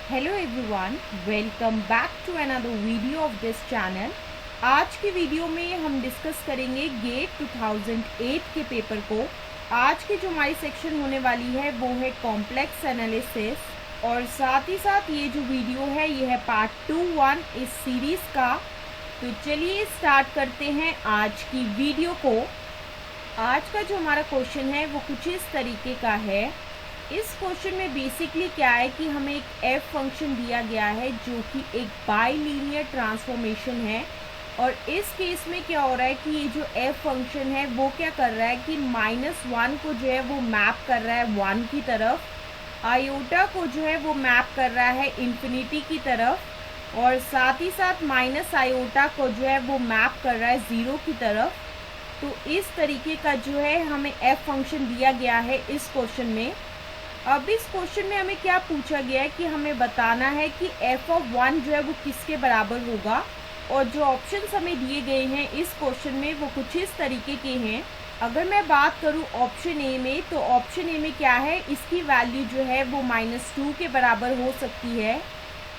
Hello everyone, welcome back to another video of this channel. आज की video में हम डिस्कस करेंगे गेट 2008 के पेपर को। आज की जो हमारी सेक्शन होने वाली है वो है कॉम्प्लेक्स एनालिसिस, और साथ ही साथ ये जो वीडियो है ये है पार्ट 2 इस सीरीज़ का। तो चलिए स्टार्ट करते हैं आज की वीडियो को। आज का जो हमारा क्वेश्चन है वो कुछ इस तरीके का है। इस क्वेश्चन में बेसिकली क्या है कि हमें एक एफ फंक्शन दिया गया है जो कि एक बाइलीनियर ट्रांसफॉर्मेशन है, और इस केस में क्या हो रहा है कि ये जो एफ फंक्शन है वो क्या कर रहा है कि -1 को जो है वो मैप कर रहा है 1 की तरफ, आयोटा को जो है वो मैप कर रहा है इन्फिनिटी की तरफ, और साथ ही साथ माइनस आयोटा को जो है वो मैप कर रहा है 0 की तरफ। तो इस तरीके का जो है हमें एफ फंक्शन दिया गया है इस क्वेश्चन में। अब इस क्वेश्चन में हमें क्या पूछा गया है कि हमें बताना है कि f(1) जो है वो किसके बराबर होगा, और जो ऑप्शंस हमें दिए गए हैं इस क्वेश्चन में वो कुछ इस तरीके के हैं। अगर मैं बात करूं ऑप्शन ए में, तो ऑप्शन ए में क्या है, इसकी वैल्यू जो है वो -2 के बराबर हो सकती है।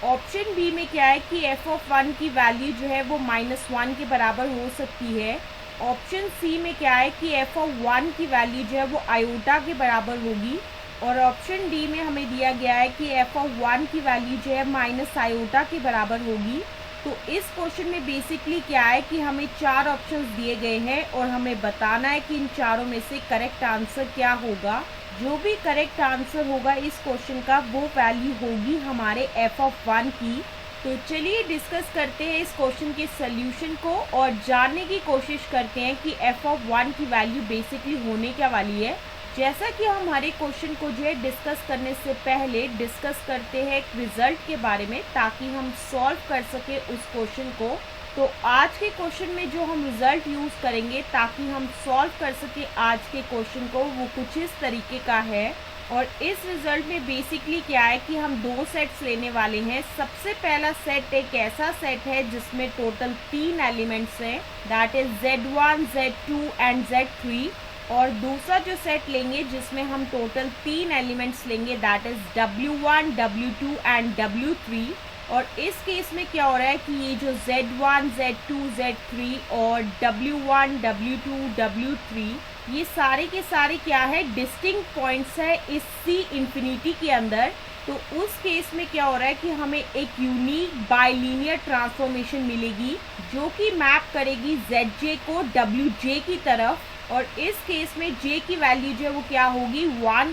ऑप्शन बी में क्या है कि f(1) की वैल्यू जो है वो -1 के बराबर हो सकती है। ऑप्शन सी में क्या है कि f(1) की वैल्यू जो है वो आयोटा के बराबर होगी, और ऑप्शन डी में हमें दिया गया है कि f(1) की वैल्यू जो है माइनस आयोटा के बराबर होगी। तो इस क्वेश्चन में बेसिकली क्या है कि हमें 4 ऑप्शंस दिए गए हैं और हमें बताना है कि इन चारों में से करेक्ट आंसर क्या होगा। जो भी करेक्ट आंसर होगा इस क्वेश्चन का वो वैल्यू होगी हमारे f(1) की। तो चलिए डिस्कस करते हैं इस क्वेश्चन के सॉल्यूशन को और जानने की कोशिश करते हैं कि f(1) की वैल्यू बेसिकली होने क्या वाली है। जैसा कि हम हमारे क्वेश्चन को जो है डिस्कस करने से पहले डिस्कस करते हैं एक रिजल्ट के बारे में, ताकि हम सॉल्व कर सके उस क्वेश्चन को। तो आज के क्वेश्चन में जो हम रिजल्ट यूज़ करेंगे ताकि हम सॉल्व कर सके आज के क्वेश्चन को वो कुछ इस तरीके का है। और इस रिजल्ट में बेसिकली क्या है कि हम 2 सेट्स लेने वाले हैं। सबसे पहला सेट एक ऐसा सेट है जिसमें टोटल 3 एलिमेंट्स हैं, that is Z1, Z2 and Z3। और दूसरा जो सेट लेंगे जिसमें हम टोटल 3 एलिमेंट्स लेंगे, that is W1, W2 and W3। और इस केस में क्या हो रहा है कि ये जो Z1, Z2, Z3 और W1, W2, W3 ये सारे के सारे क्या है, डिस्टिंक्ट पॉइंट्स है इस C इन्फिनिटी के अंदर। तो उस केस में क्या हो रहा है कि हमें एक यूनिक बाइलीनियर ट्रांसफॉर्मेशन मिलेगी जो कि मैप करेगी Zj को Wj की तरफ। और इस केस में j की वैल्यू जो है वो क्या होगी 1,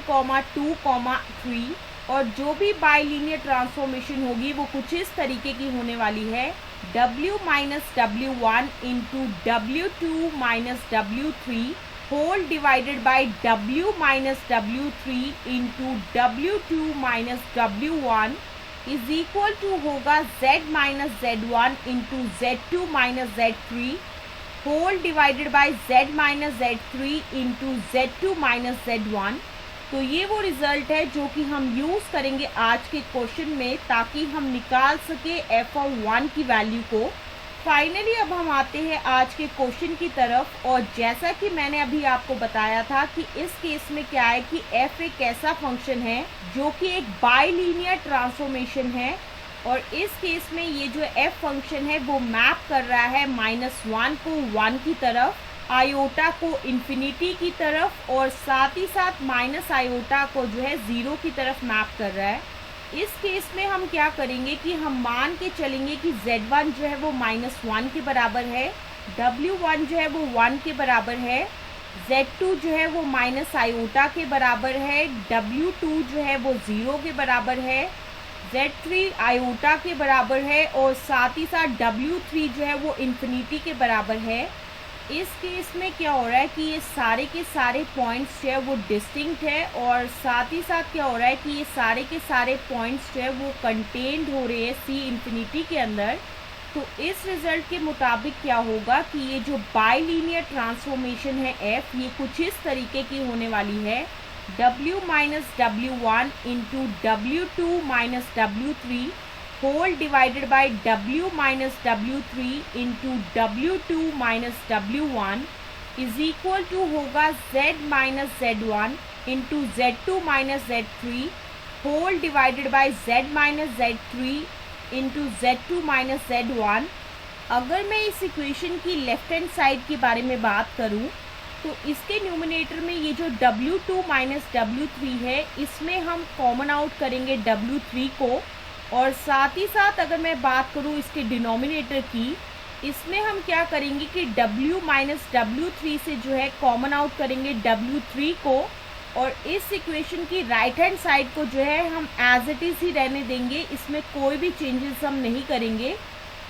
2, 3। और जो भी बाइलीनियर ट्रांसफॉर्मेशन होगी वो कुछ इस तरीके की होने वाली है, W - W1 into W2 - W3 whole divided by W - W3 into W2 - W1 is equal to होगा Z - Z1 into Z2 - Z3 whole divided by Z - Z3 into Z2 - Z1। तो ये वो रिजल्ट है जो कि हम यूज़ करेंगे आज के क्वेश्चन में ताकि हम निकाल सके f(1) की वैल्यू को। फाइनली अब हम आते हैं आज के क्वेश्चन की तरफ। और जैसा कि मैंने अभी आपको बताया था कि इस केस में क्या है कि f एक ऐसा फंक्शन है जो कि एक बाइलीनियर ट्रांसफॉर्मेशन है, और इस केस में ये जो f फंक्शन है वो मैप कर रहा है -1 को 1 की तरफ, आयोटा को इन्फिनिटी की तरफ, और साथ ही साथ माइनस आयोटा को जो है 0 की तरफ मैप कर रहा है। इस केस में हम क्या करेंगे कि हम मान के चलेंगे कि Z1 जो है वो -1 के बराबर है, W1 जो है वो 1 के बराबर है, Z2 जो है वो माइनस आयोटा के बराबर है, W2 जो है वो 0 के बराबर है, Z3 आयोटा के बराबर है, और साथ ही साथ W3 जो है वो इन्फिनिटी के बराबर है। इस केस में क्या हो रहा है कि ये सारे के सारे पॉइंट्स जो है वो डिस्टिंक्ट है, और साथ ही साथ क्या हो रहा है कि ये सारे के सारे पॉइंट्स जो है वो कंटेन्ड हो रहे हैं C इन्फिनिटी के अंदर। तो इस रिजल्ट के मुताबिक क्या होगा कि ये जो बाइलीनियर ट्रांसफॉर्मेशन है F ये कुछ इस तरीके की होने वाली है, W - W1 into W2 - W3 whole divided by W - W3 into W2 - W1 is equal to होगा Z - Z1 into Z2 - Z3 whole divided by z minus z3 into z2 minus z1। अगर मैं इस equation की left hand side के बारे में बात करूं तो इसके न्यूमरेटर में ये जो W2 माइनस W3 है, इसमें हम कॉमन आउट करेंगे W3 को, और साथ ही साथ अगर मैं बात करूं इसके डिनोमिनेटर की, इसमें हम क्या करेंगे कि W माइनस W3 से जो है कॉमन आउट करेंगे W3 को, और इस इक्वेशन की राइट हैंड साइड को जो है हम एज इट इज़ ही रहने देंगे, इसमें कोई भी चेंजेस हम नहीं करेंगे।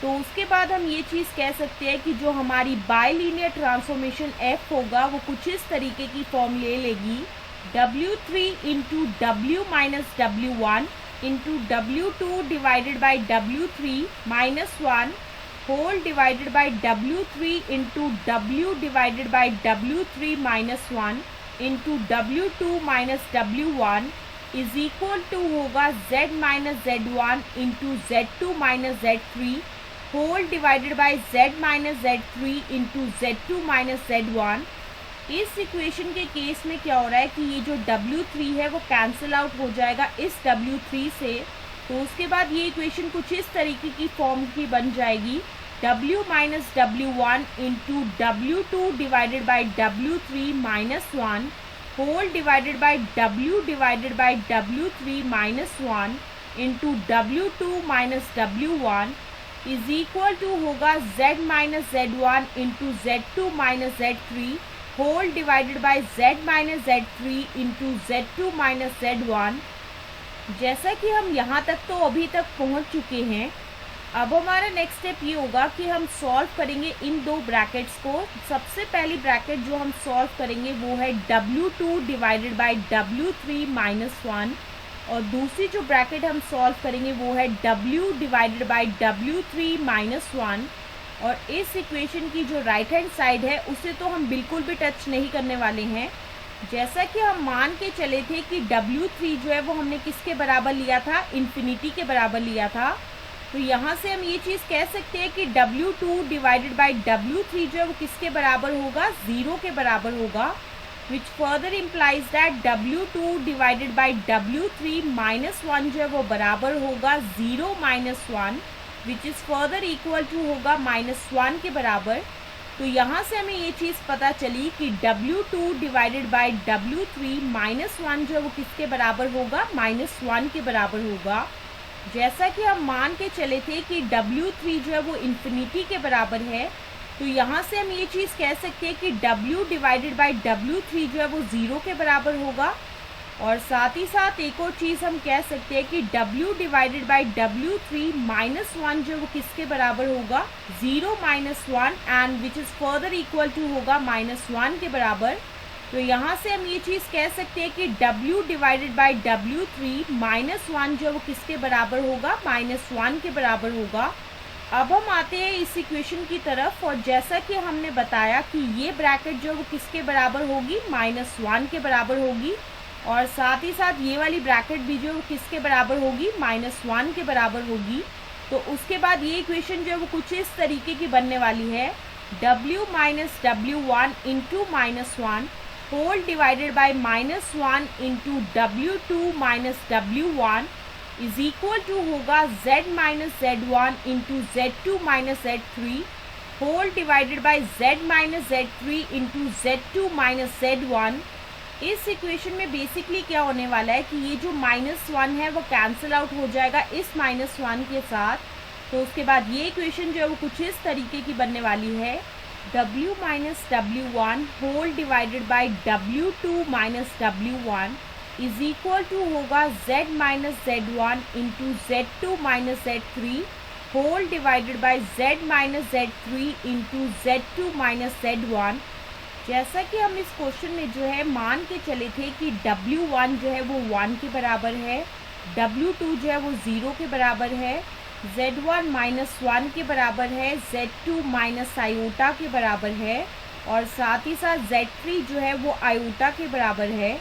तो उसके बाद हम ये चीज़ कह सकते हैं कि जो हमारी बाइलीनियर ट्रांसफॉर्मेशन f होगा वो कुछ इस तरीके की फॉर्म ले लेगी, W3 into W minus W1 into W2 divided by W3 minus 1 whole divided by W3 into W divided by W3 minus 1 into W2 minus W1 is equal to होगा Z minus Z1 into Z2 minus Z3 whole divided by z minus Z3 into Z2 minus Z1। इस equation के case में क्या हो रहा है कि ये जो W3 है वो कैंसिल आउट हो जाएगा इस W3 से। तो उसके बाद ये इक्वेशन कुछ इस तरीके की फॉर्म की बन जाएगी, W minus W1 into W2 divided by W3 minus 1 whole divided by W divided by W3 minus 1 into W2 minus W1 is equal to होगा z minus Z1 into Z2 minus Z3 whole divided by z minus Z3 into Z2 minus Z1। जैसा कि हम यहाँ तक तो अभी तक पहुँच चुके हैं, अब हमारा नेक्स्ट स्टेप ये होगा कि हम सॉल्व करेंगे इन दो ब्रैकेट्स को। सबसे पहली ब्रैकेट जो हम सॉल्व करेंगे वो है W2 divided by W3 minus 1, और दूसरी जो ब्रैकेट हम सॉल्व करेंगे वो है W divided by W3 minus 1। और इस इक्वेशन की जो राइट हैंड साइड है उसे तो हम बिल्कुल भी टच नहीं करने वाले हैं। जैसा कि हम मान के चले थे कि W3 जो है वो हमने किसके बराबर लिया था, इन्फिनिटी के बराबर लिया था। तो यहाँ से हम ये चीज़ कह सकते हैं कि W2 डिवाइडेड बाई W3 जो है वो किसके बराबर होगा, 0 के बराबर होगा, which further implies that W2 divided by W3 minus 1 जो है वो बराबर होगा 0 minus 1, which is further equal to होगा -1 के बराबर। तो यहाँ से हमें ये चीज़ पता चली कि W2 divided by W3 minus 1 जो है वो किसके बराबर होगा, -1 के बराबर होगा। जैसा कि हम मान के चले थे कि W3 जो है वो इन्फिनिटी के बराबर है, तो यहाँ से हम ये चीज़ कह सकते हैं कि W डिवाइडेड बाई W3 जो है वो 0 के बराबर होगा। और साथ ही साथ एक और चीज़ हम कह सकते हैं कि W divided by W3 minus 1 जो है वो किसके बराबर होगा, 0 minus 1, and which is further equal to होगा -1 के बराबर। तो यहाँ से हम ये चीज़ कह सकते हैं कि W divided by W3 minus 1 जो है वो किसके बराबर होगा, -1 के बराबर होगा। अब हम आते हैं इस इक्वेशन की तरफ, और जैसा कि हमने बताया कि ये ब्रैकेट जो है वो किसके बराबर होगी, -1 के बराबर होगी, और साथ ही साथ ये वाली ब्रैकेट भी जो है वो किसके बराबर होगी, -1 के बराबर होगी। तो उसके बाद ये इक्वेशन जो है वो कुछ इस तरीके की बनने वाली है, W minus W1 into -1 whole divided by -1 into W2 minus W1 is equal to होगा Z minus Z1 into Z2 minus Z3 whole divided by Z minus Z3 into Z2 minus Z1। इस equation में basically क्या होने वाला है कि ये जो -1 है वो कैंसिल आउट हो जाएगा इस -1 के साथ। तो उसके बाद ये इक्वेशन जो है वो कुछ इस तरीके की बनने वाली है, W minus W1 whole divided by W2 minus W1 is equal to होगा Z minus Z1 into Z2 minus Z3 whole divided by Z minus Z3 into Z2 minus Z1। जैसा कि हम इस क्वेश्चन में जो है मान के चले थे कि W1 जो है वो 1 के बराबर है, W2 जो है वो 0 के बराबर है, Z1 -1 के बराबर है, Z2 माइनस आयोटा के बराबर है, और साथ ही साथ Z3 जो है वो आयोटा के बराबर है।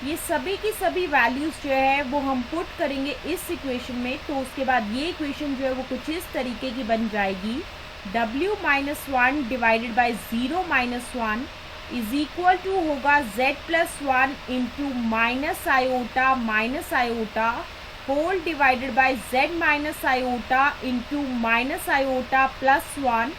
ये सभी की सभी वैल्यूज़ जो है वो हम पुट करेंगे इस इक्वेशन में। तो उसके बाद ये इक्वेशन जो है वो कुछ इस तरीके की बन जाएगी, W -1 divided by 0 -1 is equal to होगा z+1 into minus iota whole divided by z-iota into -iota+1,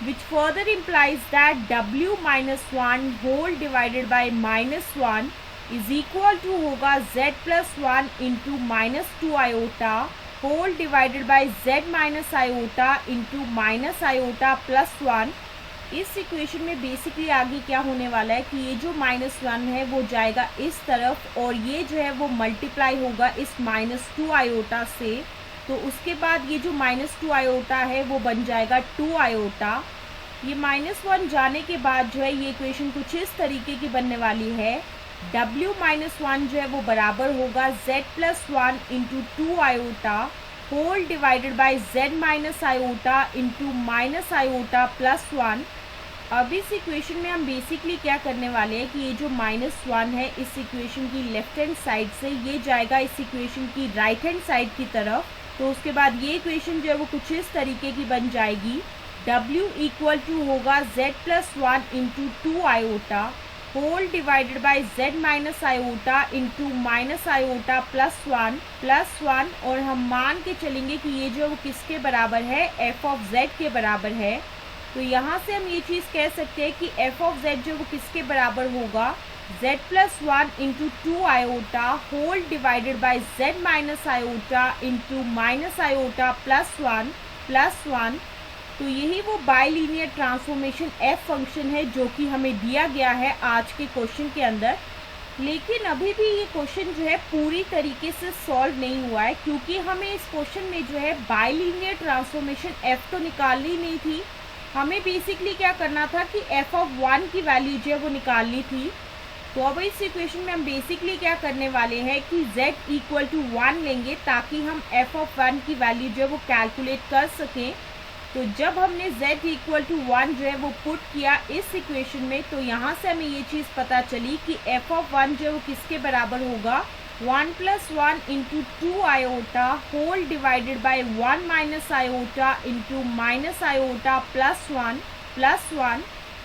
which further implies that w-1 whole divided by -1 is equal to होगा z+1 into -2 iota whole divided by z-iota into -iota+1। इस equation में basically आगे क्या होने वाला है कि ये जो -1 है वो जाएगा इस तरफ और ये जो है वो मल्टीप्लाई होगा इस -2 आयोटा से। तो उसके बाद ये जो -2 आयोटा है वो बन जाएगा 2 आयोटा। ये -1 जाने के बाद जो है ये इक्वेशन कुछ इस तरीके की बनने वाली है। w-1 जो है वो बराबर होगा z+1 into 2 iota whole divided by z-iota into -iota+1। अब इस इक्वेशन में हम बेसिकली क्या करने वाले हैं कि ये जो -1 है इस इक्वेशन की लेफ्ट हैंड साइड से ये जाएगा इस इक्वेशन की राइट हैंड साइड की तरफ। तो उसके बाद ये इक्वेशन जो है वो कुछ इस तरीके की बन जाएगी। w इक्वल टू होगा z+1 into 2 iota whole divided by z-iota into -iota+1 और हम मान के चलेंगे कि ये जो वो किसके बराबर है, f(z) के बराबर है। तो यहाँ से हम ये चीज़ कह सकते हैं कि f(z) जो वो किसके बराबर होगा, z+1 into 2 iota whole divided by z-iota into -iota+1। तो यही वो बाइलीनियर ट्रांसफॉर्मेशन f फंक्शन है जो कि हमें दिया गया है आज के क्वेश्चन के अंदर। लेकिन अभी भी ये क्वेश्चन जो है पूरी तरीके से सॉल्व नहीं हुआ है, क्योंकि हमें इस क्वेश्चन में जो है बाइलीनियर ट्रांसफॉर्मेशन f तो निकालनी नहीं थी। हमें बेसिकली क्या करना था कि f(1) की वैल्यू जो है वो निकालनी थी। तो अब इस इक्वेशन में हम बेसिकली क्या करने वाले हैं कि z इक्वल टू 1 लेंगे ताकि हम f(1) की वैल्यू जो है वो कैलकुलेट कर सकें। तो जब हमने z इक्वल टू 1 जो है वो पुट किया इस इक्वेशन में, तो यहाँ से हमें ये चीज़ पता चली कि f(1) जो है वो किसके बराबर होगा, 1+1 into 2 iota whole divided by 1 - iota into -iota+1।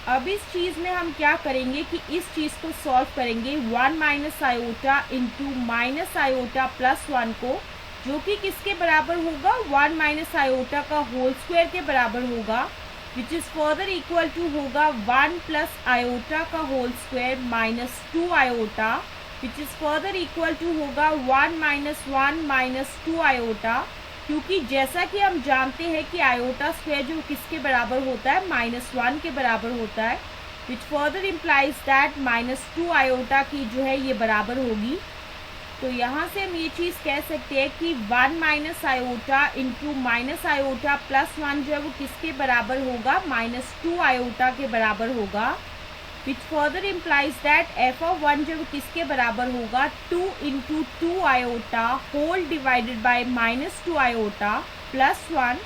अब इस चीज़ में हम क्या करेंगे कि इस चीज़ को सॉल्व करेंगे 1 - आयोटा इंटू -iota+1 को, जो कि किसके बराबर होगा, 1 - आयोटा का होल स्क्वायर के बराबर होगा, which is further equal to होगा 1 + आयोटा का whole square -2 iota, which is further equal to होगा 1 - 1 - 2 आयोटा। क्योंकि जैसा कि हम जानते हैं कि आयोटा स्क्वायर जो किसके बराबर होता है, -1 के बराबर होता है, which further implies that -2 iota की जो है ये बराबर होगी। तो यहाँ से हम ये चीज़ कह सकते हैं कि 1 - आयोटा इंटू -iota+1 जो है वो किसके बराबर होगा, -2 आयोटा के बराबर होगा, which further implies that f(1) जो वो किसके बराबर होगा, 2 into 2 iota whole divided by -2 iota.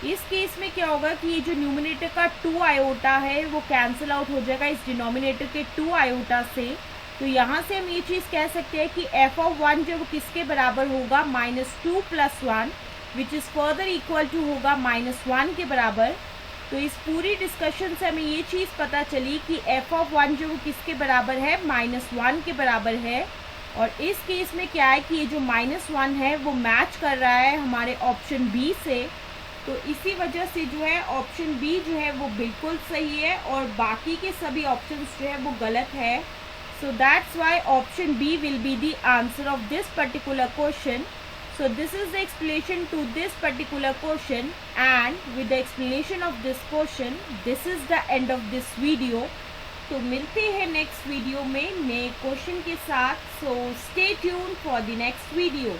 इस केस में क्या होगा कि ये जो न्यूमिनेटर का 2 आयोटा है वो कैंसिल आउट हो जाएगा इस डिनोमिनेटर के 2 आयोटा से। तो यहाँ से हम ये चीज़ कह सकते हैं कि f(1) जो वो किसके बराबर होगा, -2 + 1, which is further equal to होगा -1 के बराबर। तो इस पूरी डिस्कशन से हमें ये चीज़ पता चली कि f(1) जो वो किसके बराबर है, -1 के बराबर है। और इस केस में क्या है कि ये जो -1 है वो मैच कर रहा है हमारे ऑप्शन बी से। तो इसी वजह से जो है ऑप्शन बी जो है वो बिल्कुल सही है और बाकी के सभी ऑप्शंस जो है वो गलत है। So that's why option B will be the answer of this particular question. So this is the explanation to this particular question, and with the explanation of this question, this is the end of this video. तो मिलते हैं next video में नए question के साथ. So stay tuned for the next video.